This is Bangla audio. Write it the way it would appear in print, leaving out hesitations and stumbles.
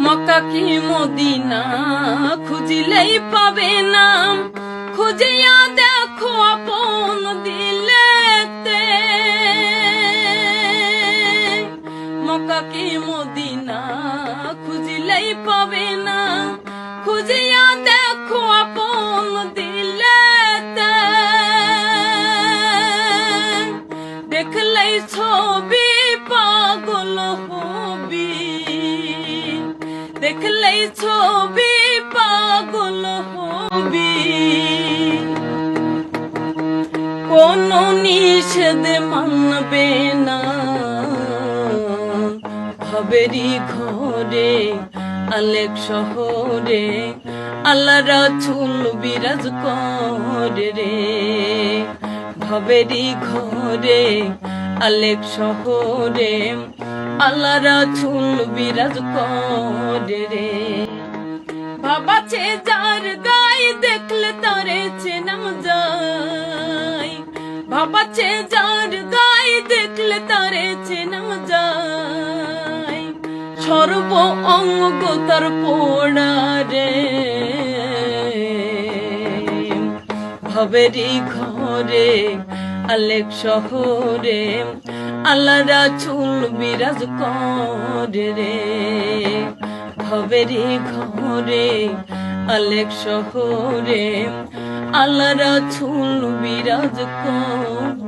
মক্কা কি মদিনা খুঁজিলেই পাবে না, খুঁজিয়া দেখো আপন দিলেতে। মক্কা কি মদিনা খুঁজিলেই পাবে না, খুঁজিয়া দেখো আপন দিলেতে। দেখলেই ছবি পাগল হবি, দেখলেই ছবি পাগল হবি। কোন নিষেধ মানবে না, ভবেরই ঘরে আলেক শহরে আল্লাহ রাসূল বিরাজ করে রে। ভবেরই ঘরে আলেক শহরে আল্লাহ রাসূল বিরাজ করে রে। ভাবাছে যার গায়ে দেখলে তারে চেনা যায়, ভাবাছে যার গায়ে দেখলে তারে চেনা যায়। সর্ব অঙ্গ তার পোড়া রে। ভবেরই ঘরে আলেক শহরে আল্লাহ রাসূল বিরাজ করে রে। ভবেরই ঘরে আলেক শহরে আল্লাহ রাসূল বিরাজ করে।